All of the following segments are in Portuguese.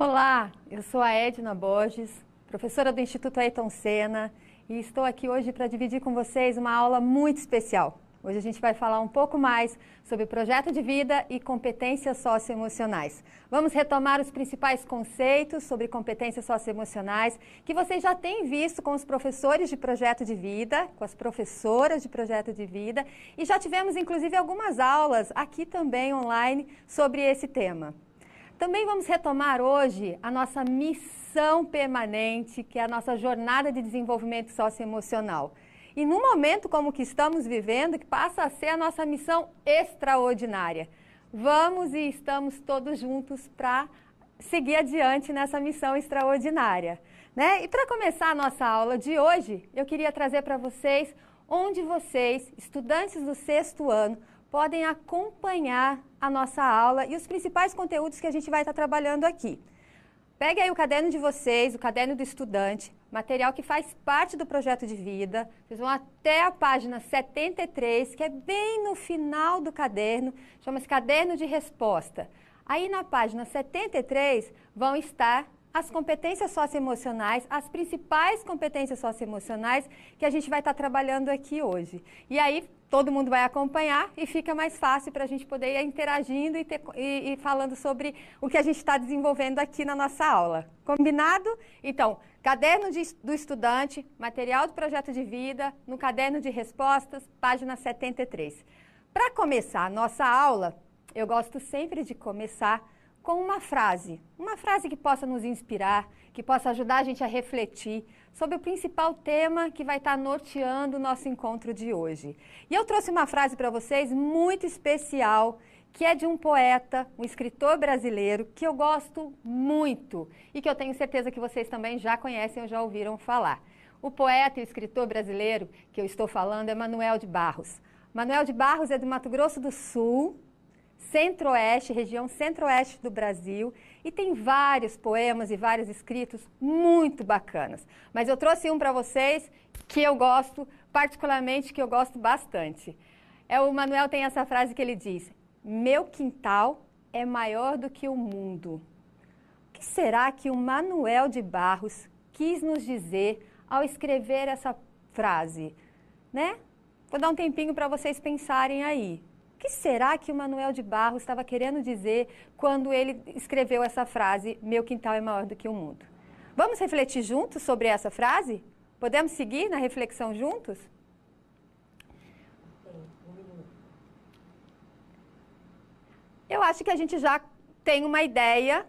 Olá, eu sou a Edna Borges, professora do Instituto Ayrton Senna, e estou aqui hoje para dividir com vocês uma aula muito especial. Hoje a gente vai falar um pouco mais sobre projeto de vida e competências socioemocionais. Vamos retomar os principais conceitos sobre competências socioemocionais que vocês já têm visto com os professores de projeto de vida, com as professoras de projeto de vida, e já tivemos inclusive algumas aulas aqui também online sobre esse tema. Também vamos retomar hoje a nossa missão permanente, que é a nossa jornada de desenvolvimento socioemocional. E num momento como o que estamos vivendo, que passa a ser a nossa missão extraordinária. Vamos e estamos todos juntos para seguir adiante nessa missão extraordinária, né? E para começar a nossa aula de hoje, eu queria trazer para vocês onde vocês, estudantes do 6º ano, podem acompanhar a nossa aula e os principais conteúdos que a gente vai estar trabalhando aqui. Pegue aí o caderno de vocês, o caderno do estudante, material que faz parte do projeto de vida. Vocês vão até a página 73, que é bem no final do caderno, chama-se Caderno de Resposta. Aí na página 73 vão estar as competências socioemocionais, as principais competências socioemocionais que a gente vai estar trabalhando aqui hoje. E aí todo mundo vai acompanhar e fica mais fácil para a gente poder ir interagindo e falando sobre o que a gente está desenvolvendo aqui na nossa aula. Combinado? Então, caderno do estudante, material do projeto de vida, no caderno de respostas, página 73. Para começar a nossa aula, eu gosto sempre de começar com uma frase que possa nos inspirar, que possa ajudar a gente a refletir sobre o principal tema que vai estar norteando o nosso encontro de hoje. E eu trouxe uma frase para vocês muito especial, que é de um poeta, um escritor brasileiro, que eu gosto muito e que eu tenho certeza que vocês também já conhecem ou já ouviram falar. O poeta e o escritor brasileiro que eu estou falando é Manuel de Barros. Manuel de Barros é do Mato Grosso do Sul, Centro-Oeste, região Centro-Oeste do Brasil, e tem vários poemas e vários escritos muito bacanas. Mas eu trouxe um para vocês que eu gosto, particularmente, que eu gosto bastante. O Manuel tem essa frase que ele diz: "Meu quintal é maior do que o mundo". O que será que o Manuel de Barros quis nos dizer ao escrever essa frase, né? Vou dar um tempinho para vocês pensarem aí. O que será que o Manuel de Barros estava querendo dizer quando ele escreveu essa frase, "Meu quintal é maior do que o mundo"? Vamos refletir juntos sobre essa frase? Podemos seguir na reflexão juntos? Eu acho que a gente já tem uma ideia.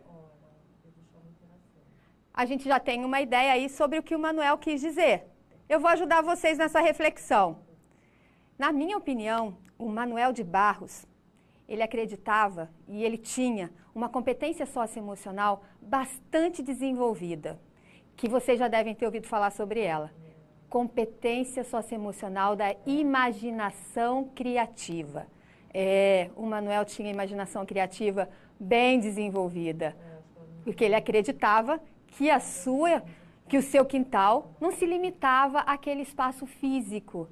A gente já tem uma ideia aí sobre o que o Manuel quis dizer. Eu vou ajudar vocês nessa reflexão. Na minha opinião, o Manuel de Barros, ele acreditava e ele tinha uma competência socioemocional bastante desenvolvida, que vocês já devem ter ouvido falar sobre ela. Competência socioemocional da imaginação criativa. O Manuel tinha imaginação criativa bem desenvolvida, porque ele acreditava que o seu quintal não se limitava àquele espaço físico.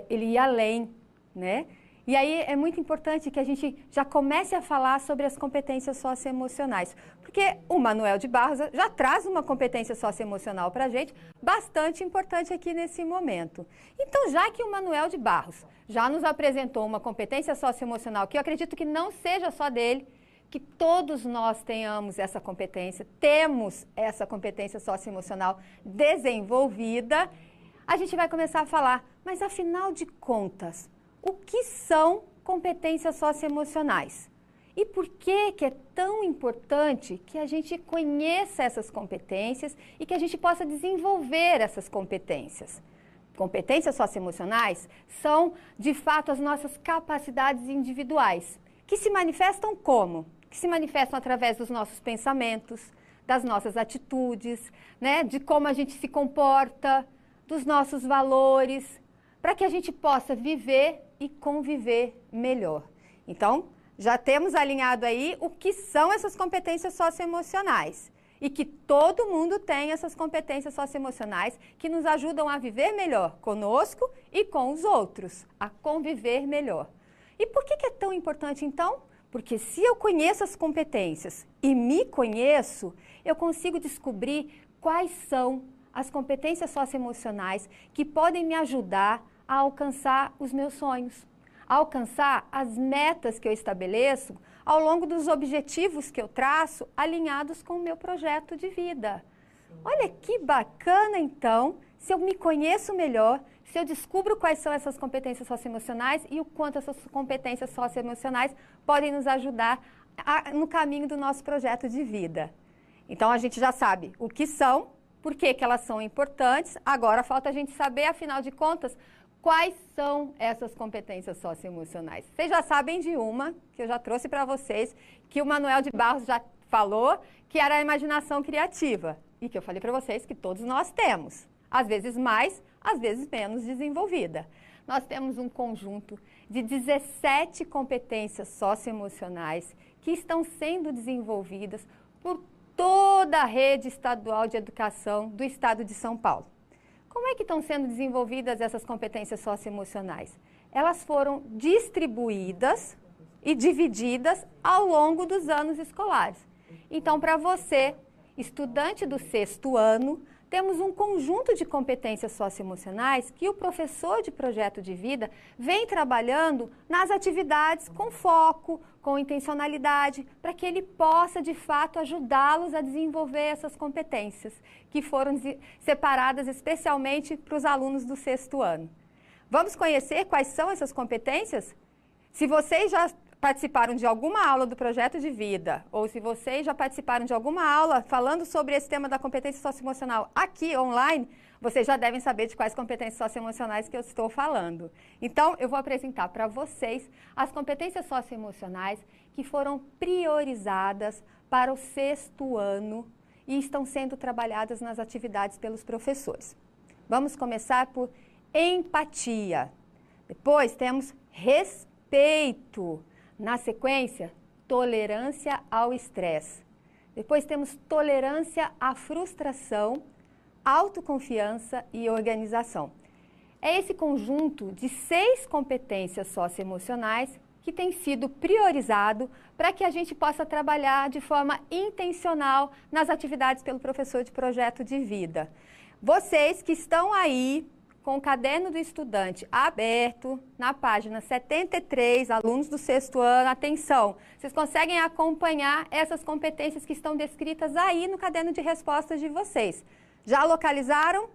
Ele ia além, né? E aí é muito importante que a gente já comece a falar sobre as competências socioemocionais, porque o Manuel de Barros já traz uma competência socioemocional para a gente bastante importante aqui nesse momento. Então, já que o Manuel de Barros já nos apresentou uma competência socioemocional, que eu acredito que não seja só dele, que todos nós tenhamos essa competência, temos essa competência socioemocional desenvolvida, a gente vai começar a falar, mas afinal de contas, o que são competências socioemocionais? E por que é tão importante que a gente conheça essas competências e que a gente possa desenvolver essas competências? Competências socioemocionais são, de fato, as nossas capacidades individuais, que se manifestam como? Que se manifestam através dos nossos pensamentos, das nossas atitudes, né? De como a gente se comporta, dos nossos valores, para que a gente possa viver e conviver melhor. Então, já temos alinhado aí o que são essas competências socioemocionais e que todo mundo tem essas competências socioemocionais que nos ajudam a viver melhor conosco e com os outros, a conviver melhor. E por que é tão importante, então, Porque se eu conheço as competências e me conheço, eu consigo descobrir quais são as competências socioemocionais que podem me ajudar a alcançar os meus sonhos, a alcançar as metas que eu estabeleço ao longo dos objetivos que eu traço alinhados com o meu projeto de vida. Olha que bacana, então, se eu me conheço melhor, se eu descubro quais são essas competências socioemocionais e o quanto essas competências socioemocionais podem nos ajudar no caminho do nosso projeto de vida. Então, a gente já sabe o que são, por que elas são importantes, agora falta a gente saber, afinal de contas, quais são essas competências socioemocionais. Vocês já sabem de uma que eu já trouxe para vocês, que o Manuel de Barros já falou, que era a imaginação criativa. E que eu falei para vocês que todos nós temos. Às vezes mais, às vezes menos desenvolvida. Nós temos um conjunto de 17 competências socioemocionais que estão sendo desenvolvidas por toda a rede estadual de educação do estado de São Paulo. Como é que estão sendo desenvolvidas essas competências socioemocionais? Elas foram distribuídas e divididas ao longo dos anos escolares. Então, para você, estudante do 6º ano, temos um conjunto de competências socioemocionais que o professor de projeto de vida vem trabalhando nas atividades com foco, com intencionalidade, para que ele possa, de fato, ajudá-los a desenvolver essas competências, que foram separadas especialmente para os alunos do 6º ano. Vamos conhecer quais são essas competências? Se vocês já participaram de alguma aula do projeto de vida, ou se vocês já participaram de alguma aula falando sobre esse tema da competência socioemocional aqui online, vocês já devem saber de quais competências socioemocionais que eu estou falando. Então, eu vou apresentar para vocês as competências socioemocionais que foram priorizadas para o 6º ano e estão sendo trabalhadas nas atividades pelos professores. Vamos começar por empatia. Depois temos respeito. Na sequência, tolerância ao estresse. Depois temos tolerância à frustração, autoconfiança e organização. É esse conjunto de 6 competências socioemocionais que tem sido priorizado para que a gente possa trabalhar de forma intencional nas atividades pelo professor de projeto de vida. Vocês que estão aí com o caderno do estudante aberto, na página 73, alunos do 6º ano, atenção, vocês conseguem acompanhar essas competências que estão descritas aí no caderno de respostas de vocês. Já localizaram?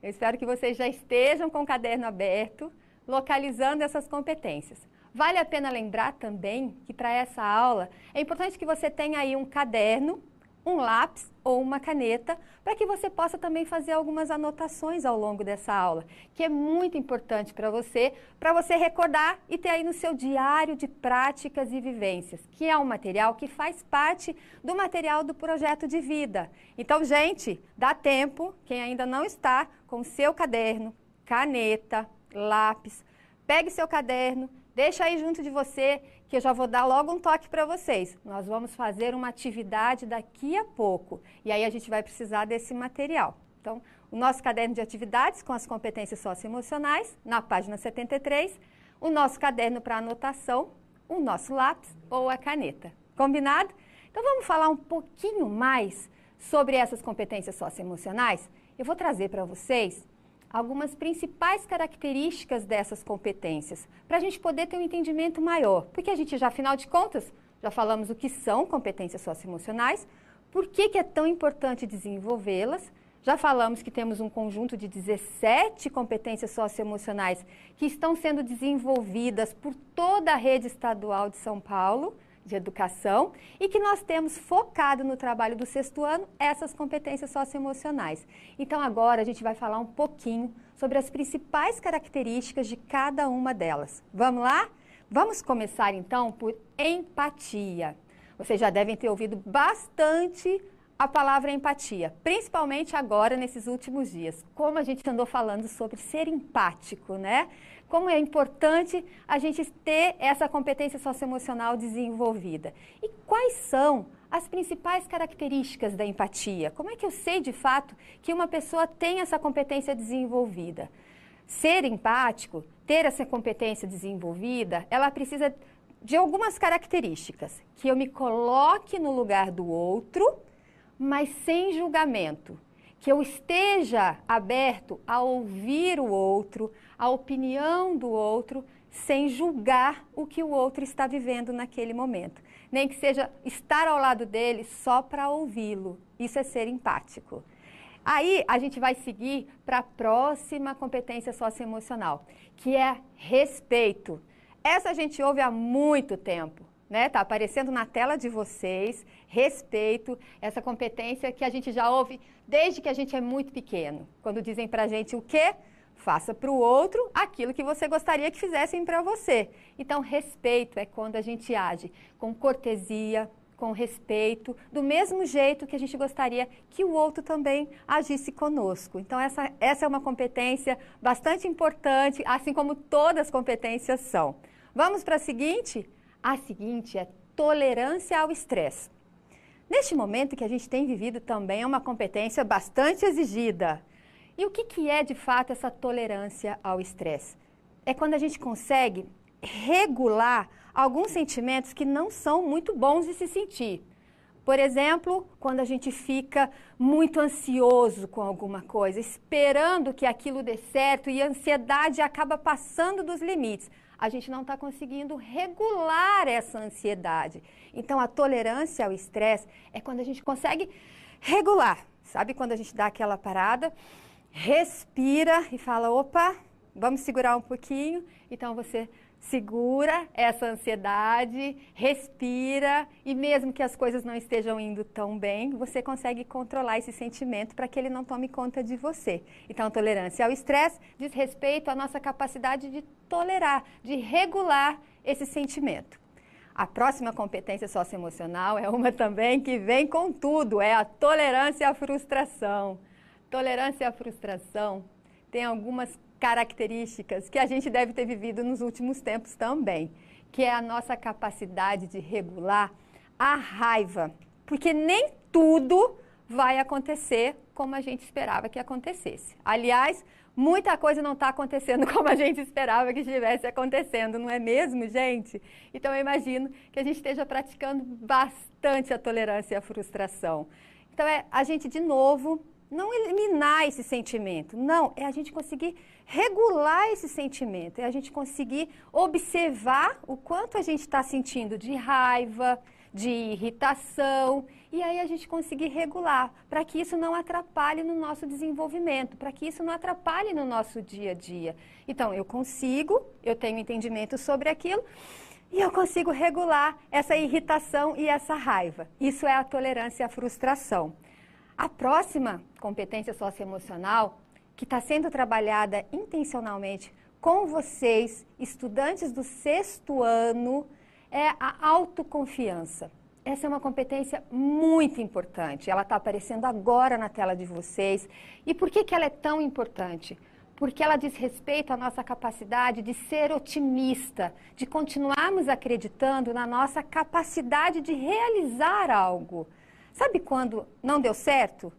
Eu espero que vocês já estejam com o caderno aberto, localizando essas competências. Vale a pena lembrar também que para essa aula é importante que você tenha aí um caderno, um lápis ou uma caneta, para que você possa também fazer algumas anotações ao longo dessa aula, que é muito importante para você recordar e ter aí no seu diário de práticas e vivências, que é um material que faz parte do material do projeto de vida. Então, gente, dá tempo, quem ainda não está com o seu caderno, caneta, lápis, pegue seu caderno, deixa aí junto de você, que eu já vou dar logo um toque para vocês. Nós vamos fazer uma atividade daqui a pouco, e aí a gente vai precisar desse material. Então, o nosso caderno de atividades com as competências socioemocionais, na página 73, o nosso caderno para anotação, o nosso lápis ou a caneta. Combinado? Então, vamos falar um pouquinho mais sobre essas competências socioemocionais? Eu vou trazer para vocês algumas principais características dessas competências, para a gente poder ter um entendimento maior. Porque a gente já, afinal de contas, já falamos o que são competências socioemocionais, por que é tão importante desenvolvê-las, já falamos que temos um conjunto de 17 competências socioemocionais que estão sendo desenvolvidas por toda a rede estadual de São Paulo, de educação, e que nós temos focado no trabalho do 6º ano essas competências socioemocionais. Então agora a gente vai falar um pouquinho sobre as principais características de cada uma delas. Vamos lá? Vamos começar então por empatia. Vocês já devem ter ouvido bastante a palavra empatia, principalmente agora nesses últimos dias. Como a gente andou falando sobre ser empático, né? Como é importante a gente ter essa competência socioemocional desenvolvida. E quais são as principais características da empatia? Como é que eu sei, de fato, que uma pessoa tem essa competência desenvolvida? Ser empático, ter essa competência desenvolvida, ela precisa de algumas características, que eu me coloque no lugar do outro, mas sem julgamento, que eu esteja aberto a ouvir o outro, a opinião do outro, sem julgar o que o outro está vivendo naquele momento. Nem que seja estar ao lado dele só para ouvi-lo. Isso é ser empático. Aí a gente vai seguir para a próxima competência socioemocional, que é respeito. Essa a gente ouve há muito tempo, né? Tá aparecendo na tela de vocês, respeito, essa competência que a gente já ouve desde que a gente é muito pequeno. Quando dizem pra gente o quê? Faça para o outro aquilo que você gostaria que fizessem para você. Então, respeito é quando a gente age com cortesia, com respeito, do mesmo jeito que a gente gostaria que o outro também agisse conosco. Então, essa é uma competência bastante importante, assim como todas as competências são. Vamos para a seguinte? A seguinte é tolerância ao estresse. Neste momento que a gente tem vivido também é uma competência bastante exigida. E o que é, de fato, essa tolerância ao estresse? É quando a gente consegue regular alguns sentimentos que não são muito bons de se sentir. Por exemplo, quando a gente fica muito ansioso com alguma coisa, esperando que aquilo dê certo e a ansiedade acaba passando dos limites. A gente não está conseguindo regular essa ansiedade. Então, a tolerância ao estresse é quando a gente consegue regular. Sabe quando a gente dá aquela parada, respira e fala, opa, vamos segurar um pouquinho. Então, você segura essa ansiedade, respira e mesmo que as coisas não estejam indo tão bem, você consegue controlar esse sentimento para que ele não tome conta de você. Então, tolerância ao estresse diz respeito à nossa capacidade de tolerar, de regular esse sentimento. A próxima competência socioemocional é uma também que vem com tudo, é a tolerância à frustração. Tolerância à frustração tem algumas características que a gente deve ter vivido nos últimos tempos também, que é a nossa capacidade de regular a raiva, porque nem tudo vai acontecer como a gente esperava que acontecesse. Aliás, muita coisa não está acontecendo como a gente esperava que estivesse acontecendo, não é mesmo, gente? Então, eu imagino que a gente esteja praticando bastante a tolerância à frustração. Então, a gente, de novo, não eliminar esse sentimento, não, é a gente conseguir regular esse sentimento, é a gente conseguir observar o quanto a gente está sentindo de raiva, de irritação, e aí a gente conseguir regular, para que isso não atrapalhe no nosso desenvolvimento, para que isso não atrapalhe no nosso dia a dia. Então, eu tenho entendimento sobre aquilo, e eu consigo regular essa irritação e essa raiva. Isso é a tolerância à frustração. A próxima competência socioemocional, que está sendo trabalhada intencionalmente com vocês, estudantes do 6º ano, é a autoconfiança. Essa é uma competência muito importante. Ela está aparecendo agora na tela de vocês. E por que ela é tão importante? Porque ela diz respeito à nossa capacidade de ser otimista, de continuarmos acreditando na nossa capacidade de realizar algo. Sabe quando não deu certo?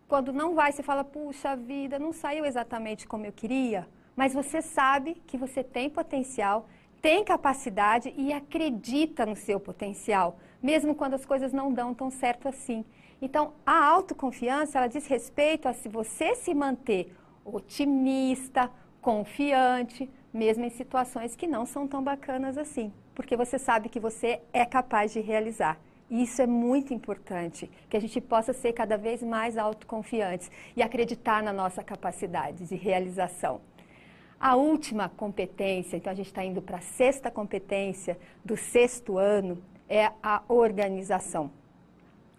Quando não vai, você fala, puxa vida, não saiu exatamente como eu queria, mas você sabe que você tem potencial, tem capacidade e acredita no seu potencial, mesmo quando as coisas não dão tão certo assim. Então, a autoconfiança, ela diz respeito a se você se manter otimista, confiante, mesmo em situações que não são tão bacanas assim, porque você sabe que você é capaz de realizar. E isso é muito importante, que a gente possa ser cada vez mais autoconfiantes e acreditar na nossa capacidade de realização. A última competência, então a gente está indo para a 6ª competência do 6º ano, é a organização.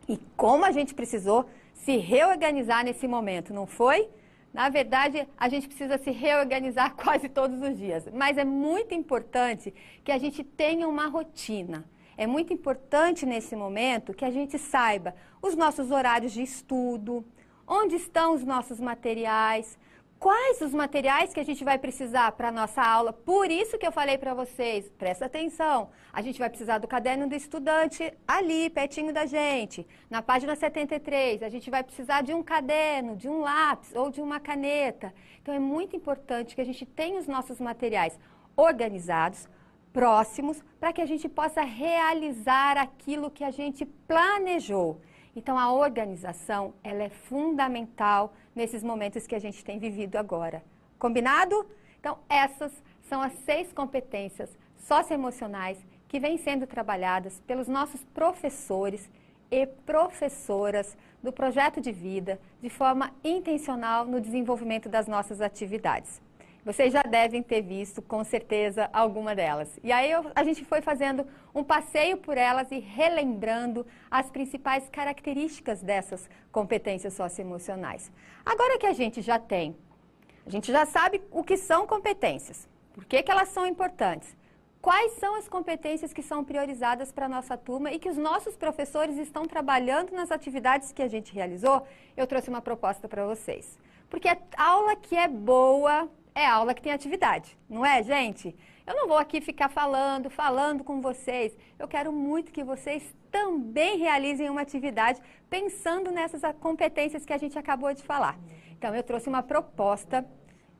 E como a gente precisou se reorganizar nesse momento, não foi? Na verdade, a gente precisa se reorganizar quase todos os dias, mas é muito importante que a gente tenha uma rotina. É muito importante nesse momento que a gente saiba os nossos horários de estudo, onde estão os nossos materiais, quais os materiais que a gente vai precisar para a nossa aula. Por isso que eu falei para vocês, presta atenção, a gente vai precisar do caderno do estudante ali, pertinho da gente. Na página 73, a gente vai precisar de um caderno, de um lápis ou de uma caneta. Então, é muito importante que a gente tenha os nossos materiais organizados, próximos, para que a gente possa realizar aquilo que a gente planejou. Então, a organização, ela é fundamental nesses momentos que a gente tem vivido agora. Combinado? Então, essas são as 6 competências socioemocionais que vêm sendo trabalhadas pelos nossos professores e professoras do projeto de vida de forma intencional no desenvolvimento das nossas atividades. Vocês já devem ter visto, com certeza, alguma delas. E aí a gente foi fazendo um passeio por elas e relembrando as principais características dessas competências socioemocionais. Agora que a gente já sabe o que são competências, por que elas são importantes, quais são as competências que são priorizadas para a nossa turma e que os nossos professores estão trabalhando nas atividades que a gente realizou, eu trouxe uma proposta para vocês. Porque a aula que é boa é a aula que tem atividade, não é, gente? Eu não vou aqui ficar falando com vocês. Eu quero muito que vocês também realizem uma atividade pensando nessas competências que a gente acabou de falar. Então, eu trouxe uma proposta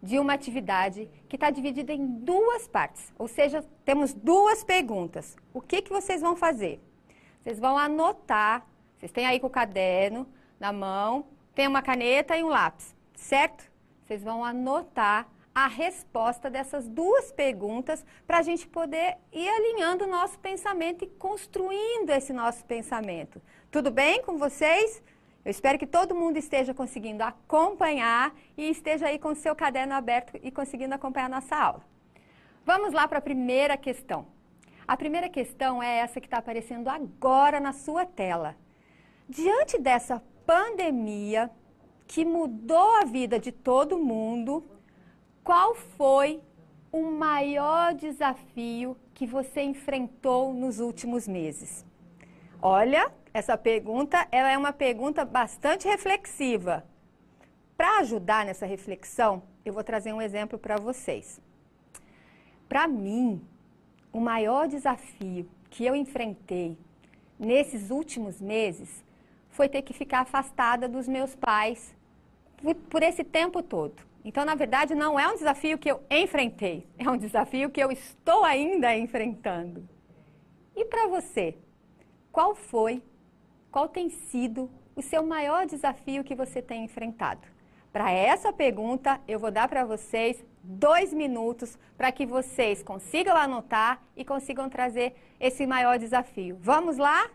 de uma atividade que está dividida em 2 partes, ou seja, temos 2 perguntas. O que vocês vão fazer? Vocês vão anotar, vocês têm aí com o caderno na mão, tem uma caneta e um lápis, certo? Vocês vão anotar a resposta dessas 2 perguntas para a gente poder ir alinhando o nosso pensamento e construindo esse nosso pensamento. Tudo bem com vocês? Eu espero que todo mundo esteja conseguindo acompanhar e esteja aí com o seu caderno aberto e conseguindo acompanhar a nossa aula. Vamos lá para a primeira questão. A primeira questão é essa que está aparecendo agora na sua tela. Diante dessa pandemia que mudou a vida de todo mundo, qual foi o maior desafio que você enfrentou nos últimos meses? Olha, essa pergunta ela é uma pergunta bastante reflexiva. Para ajudar nessa reflexão, eu vou trazer um exemplo para vocês. Para mim, o maior desafio que eu enfrentei nesses últimos meses foi ter que ficar afastada dos meus pais por esse tempo todo. Então, na verdade, não é um desafio que eu enfrentei, é um desafio que eu estou ainda enfrentando. E para você, qual tem sido o seu maior desafio que você tem enfrentado? Para essa pergunta, eu vou dar para vocês 2 minutos para que vocês consigam anotar e consigam trazer esse maior desafio. Vamos lá?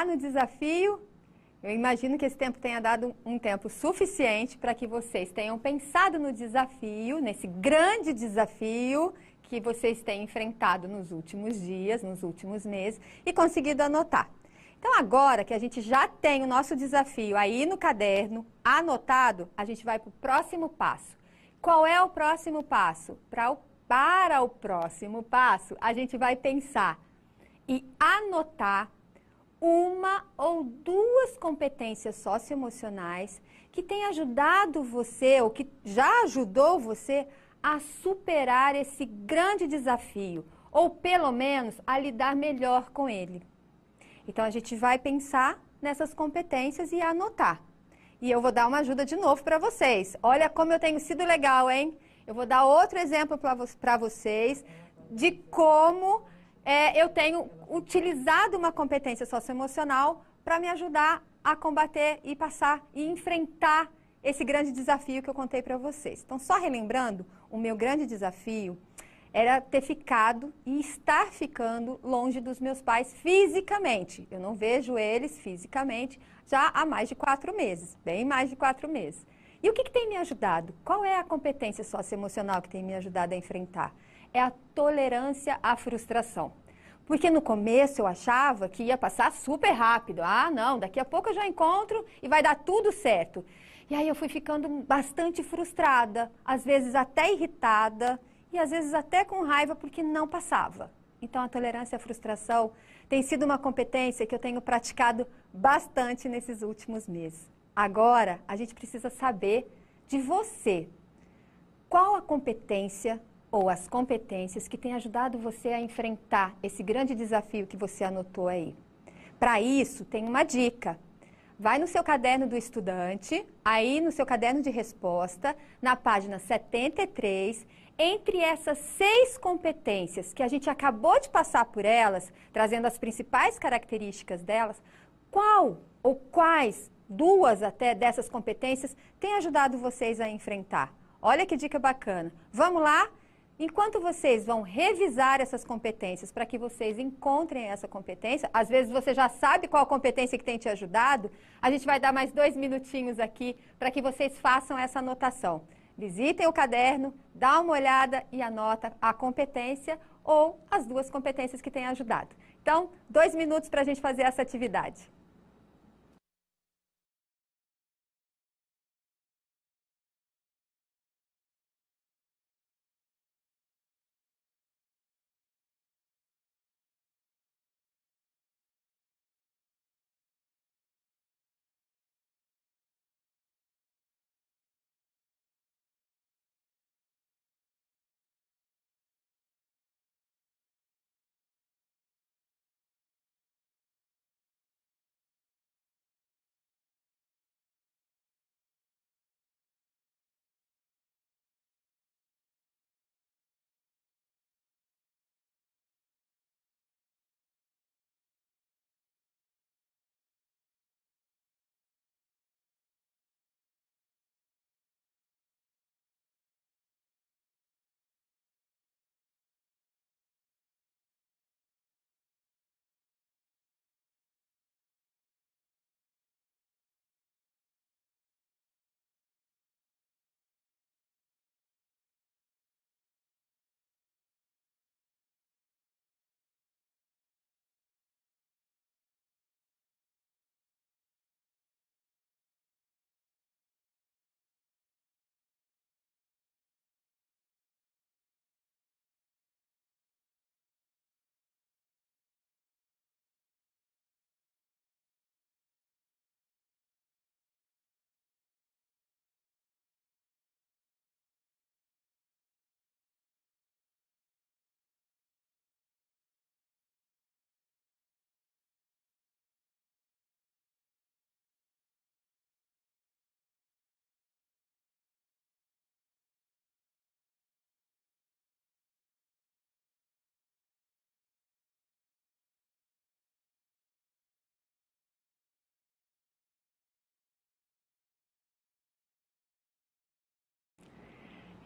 No desafio, Eu imagino que esse tempo tenha dado um tempo suficiente para que vocês tenham pensado no desafio, nesse grande desafio que vocês têm enfrentado nos últimos dias, nos últimos meses, e conseguido anotar. Então, agora que a gente já tem o nosso desafio aí no caderno, anotado, a gente vai para o próximo passo. Qual é o próximo passo? Para o próximo passo, a gente vai pensar e anotar uma ou duas competências socioemocionais que têm ajudado você, ou que já ajudou você a superar esse grande desafio, ou pelo menos a lidar melhor com ele. Então, a gente vai pensar nessas competências e anotar. E eu vou dar uma ajuda de novo para vocês. Olha como eu tenho sido legal, hein? Eu vou dar outro exemplo para vocês de como eu tenho utilizado uma competência socioemocional para me ajudar a combater e passar e enfrentar esse grande desafio que eu contei para vocês. Então, só relembrando, o meu grande desafio era ter ficado e estar ficando longe dos meus pais fisicamente. Eu não vejo eles fisicamente já há mais de 4 meses, bem mais de 4 meses. E o que tem me ajudado? Qual é a competência socioemocional que tem me ajudado a enfrentar? É a tolerância à frustração. Porque no começo eu achava que ia passar super rápido. Ah, não, daqui a pouco eu já encontro e vai dar tudo certo. E aí eu fui ficando bastante frustrada, às vezes até irritada e às vezes até com raiva porque não passava. Então a tolerância à frustração tem sido uma competência que eu tenho praticado bastante nesses últimos meses. Agora a gente precisa saber de você. Qual a competência ou as competências que têm ajudado você a enfrentar esse grande desafio que você anotou aí? Para isso, tem uma dica. Vai no seu caderno do estudante, aí no seu caderno de resposta, na página 73, entre essas 6 competências que a gente acabou de passar por elas, trazendo as principais características delas, qual ou quais 2 até dessas competências têm ajudado vocês a enfrentar? Olha que dica bacana. Vamos lá? Enquanto vocês vão revisar essas competências para que vocês encontrem essa competência, às vezes você já sabe qual competência que tem te ajudado, a gente vai dar mais 2 minutinhos aqui para que vocês façam essa anotação. Visitem o caderno, dá uma olhada e anota a competência ou as 2 competências que têm ajudado. Então, 2 minutos para a gente fazer essa atividade.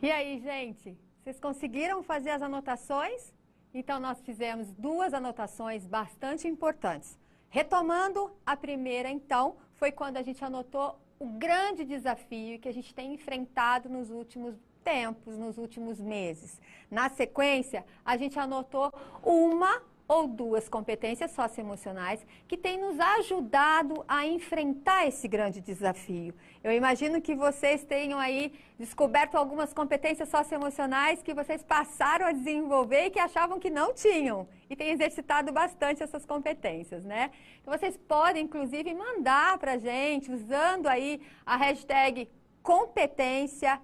E aí, gente, vocês conseguiram fazer as anotações? Então, nós fizemos 2 anotações bastante importantes. Retomando, a primeira, então, foi quando a gente anotou o grande desafio que a gente tem enfrentado nos últimos tempos, nos últimos meses. Na sequência, a gente anotou uma ou duas competências socioemocionais que têm nos ajudado a enfrentar esse grande desafio. Eu imagino que vocês tenham aí descoberto algumas competências socioemocionais que vocês passaram a desenvolver e que achavam que não tinham e têm exercitado bastante essas competências, né? Então, vocês podem, inclusive, mandar para a gente, usando aí a hashtag competência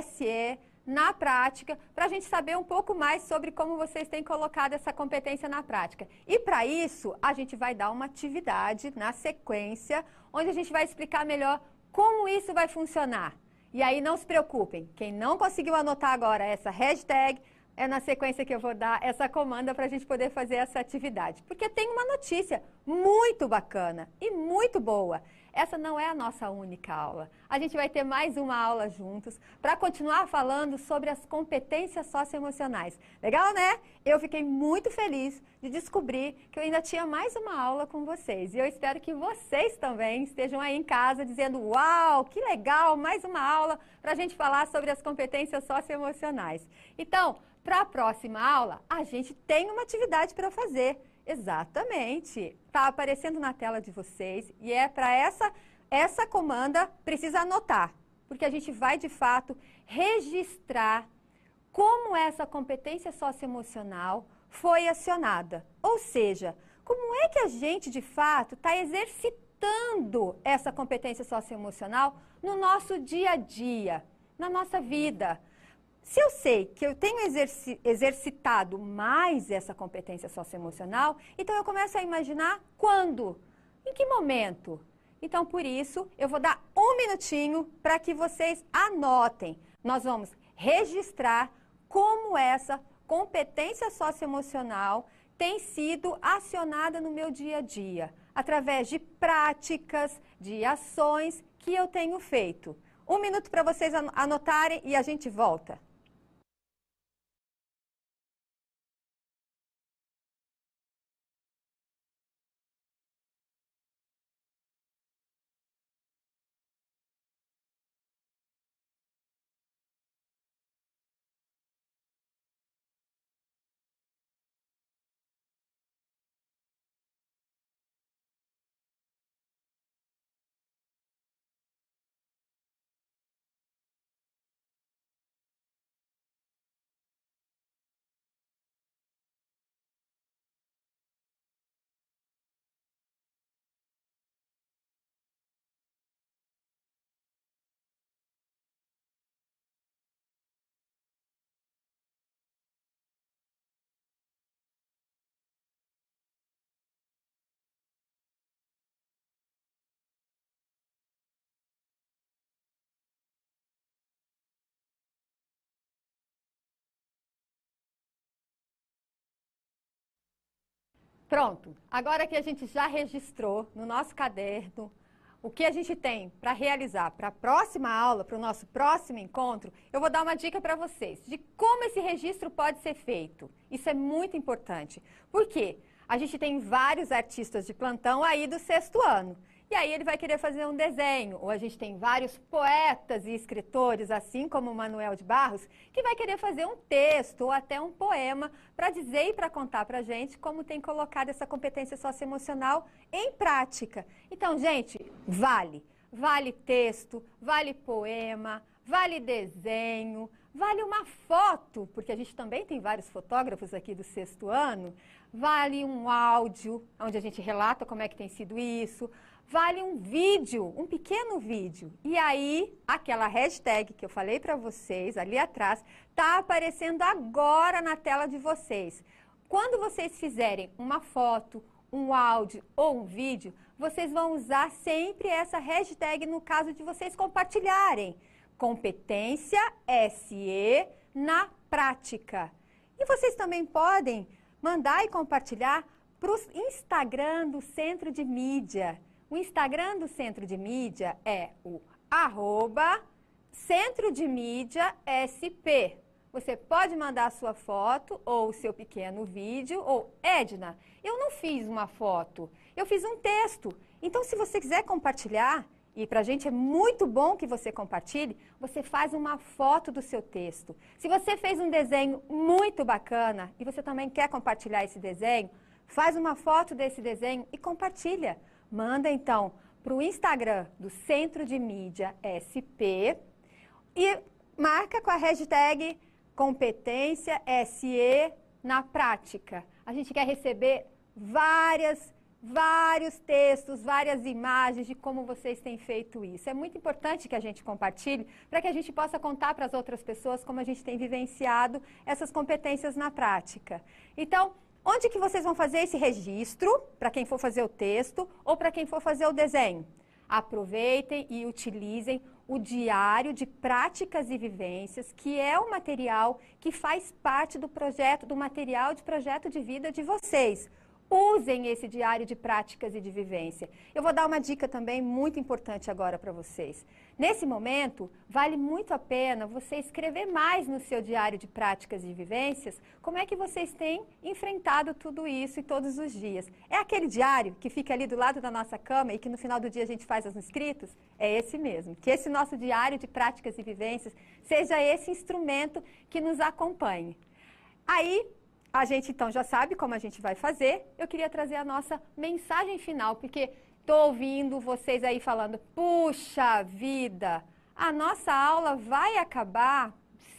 SE, na prática, para a gente saber um pouco mais sobre como vocês têm colocado essa competência na prática. E para isso, a gente vai dar uma atividade na sequência, onde a gente vai explicar melhor como isso vai funcionar. E aí não se preocupem, quem não conseguiu anotar agora essa hashtag, é na sequência que eu vou dar essa comanda para a gente poder fazer essa atividade. Porque tem uma notícia muito bacana e muito boa. Essa não é a nossa única aula. A gente vai ter mais uma aula juntos para continuar falando sobre as competências socioemocionais. Legal, né? Eu fiquei muito feliz de descobrir que eu ainda tinha mais uma aula com vocês. E eu espero que vocês também estejam aí em casa dizendo: uau, que legal, mais uma aula para a gente falar sobre as competências socioemocionais. Então, para a próxima aula, a gente tem uma atividade para fazer. Exatamente. Está aparecendo na tela de vocês e é para essa comanda, precisa anotar, porque a gente vai, de fato, registrar como essa competência socioemocional foi acionada. Ou seja, como é que a gente, de fato, está exercitando essa competência socioemocional no nosso dia a dia, na nossa vida. Se eu sei que eu tenho exercitado mais essa competência socioemocional, então eu começo a imaginar quando, em que momento. Então, por isso, eu vou dar um minutinho para que vocês anotem. Nós vamos registrar como essa competência socioemocional tem sido acionada no meu dia a dia, através de práticas, de ações que eu tenho feito. Um minuto para vocês anotarem e a gente volta. Pronto, agora que a gente já registrou no nosso caderno o que a gente tem para realizar para a próxima aula, para o nosso próximo encontro, eu vou dar uma dica para vocês de como esse registro pode ser feito. Isso é muito importante. Por quê? A gente tem vários artistas de plantão aí do 6º ano. E aí ele vai querer fazer um desenho. Ou a gente tem vários poetas e escritores, assim como o Manuel de Barros, que vai querer fazer um texto ou até um poema para dizer e para contar para a gente como tem colocado essa competência socioemocional em prática. Então, gente, vale. Vale texto, vale poema, vale desenho, vale uma foto, porque a gente também tem vários fotógrafos aqui do 6º ano, vale um áudio, onde a gente relata como é que tem sido isso, vale um vídeo, um pequeno vídeo. E aí, aquela hashtag que eu falei para vocês ali atrás, está aparecendo agora na tela de vocês. Quando vocês fizerem uma foto, um áudio ou um vídeo, vocês vão usar sempre essa hashtag no caso de vocês compartilharem. Competência SE na prática. E vocês também podem mandar e compartilhar para o Instagram do Centro de Mídia. O Instagram do Centro de Mídia é o @Centro de Mídia SP. Você pode mandar a sua foto ou o seu pequeno vídeo, ou Edna, eu não fiz uma foto, eu fiz um texto. Então, se você quiser compartilhar, e para a gente é muito bom que você compartilhe, você faz uma foto do seu texto. Se você fez um desenho muito bacana e você também quer compartilhar esse desenho, faz uma foto desse desenho e compartilha. Manda então para o Instagram do Centro de Mídia SP e marca com a hashtag competência SE na prática. A gente quer receber vários textos, várias imagens de como vocês têm feito isso. É muito importante que a gente compartilhe para que a gente possa contar para as outras pessoas como a gente tem vivenciado essas competências na prática. Então, onde que vocês vão fazer esse registro, para quem for fazer o texto ou para quem for fazer o desenho? Aproveitem e utilizem o diário de práticas e vivências, que é o material que faz parte do projeto, do material de projeto de vida de vocês. Usem esse diário de práticas e de vivência. Eu vou dar uma dica também muito importante agora para vocês. Nesse momento, vale muito a pena você escrever mais no seu diário de práticas e vivências como é que vocês têm enfrentado tudo isso e todos os dias. É aquele diário que fica ali do lado da nossa cama e que no final do dia a gente faz os inscritos? É esse mesmo. Que esse nosso diário de práticas e vivências seja esse instrumento que nos acompanhe. Aí, a gente então já sabe como a gente vai fazer. Eu queria trazer a nossa mensagem final, porque estou ouvindo vocês aí falando, puxa vida, a nossa aula vai acabar?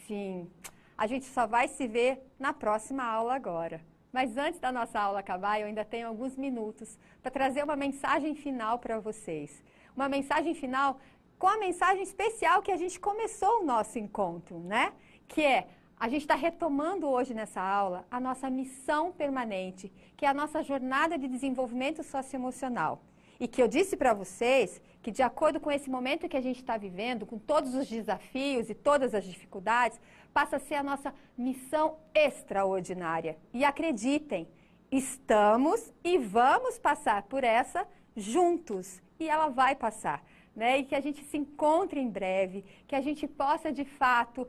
Sim, a gente só vai se ver na próxima aula agora. Mas antes da nossa aula acabar, eu ainda tenho alguns minutos para trazer uma mensagem final para vocês. Uma mensagem final com a mensagem especial que a gente começou o nosso encontro, né? Que é: a gente está retomando hoje nessa aula a nossa missão permanente, que é a nossa jornada de desenvolvimento socioemocional. E que eu disse para vocês que, de acordo com esse momento que a gente está vivendo, com todos os desafios e todas as dificuldades, passa a ser a nossa missão extraordinária. E acreditem, estamos e vamos passar por essa juntos. E ela vai passar, né? E que a gente se encontre em breve, que a gente possa, de fato,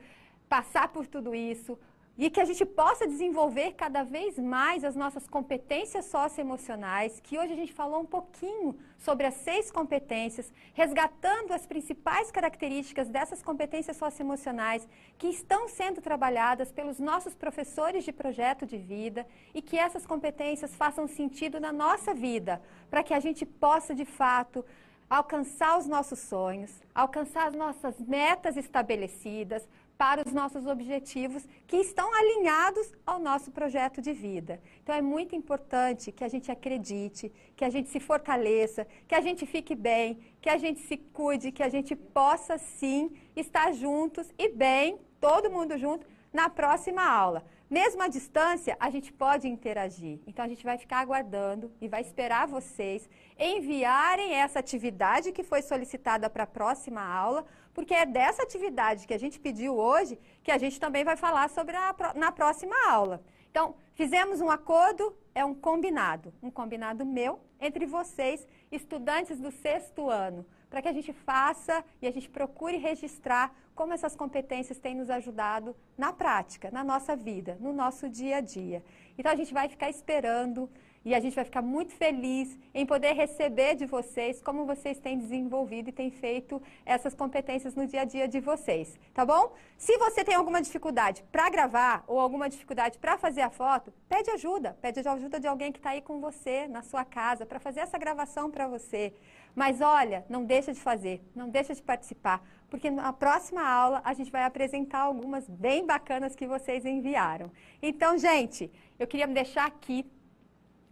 passar por tudo isso e que a gente possa desenvolver cada vez mais as nossas competências socioemocionais, que hoje a gente falou um pouquinho sobre as 6 competências, resgatando as principais características dessas competências socioemocionais que estão sendo trabalhadas pelos nossos professores de projeto de vida e que essas competências façam sentido na nossa vida, para que a gente possa, de fato, alcançar os nossos sonhos, alcançar as nossas metas estabelecidas, para os nossos objetivos que estão alinhados ao nosso projeto de vida. Então, é muito importante que a gente acredite, que a gente se fortaleça, que a gente fique bem, que a gente se cuide, que a gente possa, sim, estar juntos e bem, todo mundo junto, na próxima aula. Mesmo à distância, a gente pode interagir. Então, a gente vai ficar aguardando e vai esperar vocês enviarem essa atividade que foi solicitada para a próxima aula, porque é dessa atividade que a gente pediu hoje que a gente também vai falar sobre na próxima aula. Então, fizemos um acordo, é um combinado meu entre vocês, estudantes do 6º ano, para que a gente faça e a gente procure registrar como essas competências têm nos ajudado na prática, na nossa vida, no nosso dia a dia. Então, a gente vai ficar esperando e a gente vai ficar muito feliz em poder receber de vocês como vocês têm desenvolvido e têm feito essas competências no dia a dia de vocês, tá bom? Se você tem alguma dificuldade para gravar ou alguma dificuldade para fazer a foto, pede ajuda de alguém que está aí com você, na sua casa, para fazer essa gravação para você. Mas olha, não deixa de fazer, não deixa de participar, porque na próxima aula a gente vai apresentar algumas bem bacanas que vocês enviaram. Então, gente, eu queria me deixar aqui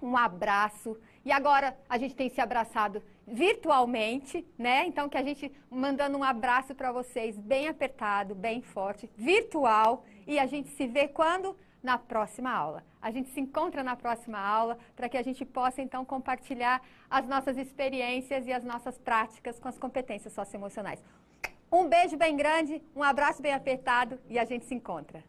um abraço. E agora a gente tem se abraçado virtualmente, né? Então, que a gente mandando um abraço para vocês bem apertado, bem forte, virtual. E a gente se vê quando? Na próxima aula. A gente se encontra na próxima aula para que a gente possa, então, compartilhar as nossas experiências e as nossas práticas com as competências socioemocionais. Um beijo bem grande, um abraço bem apertado e a gente se encontra.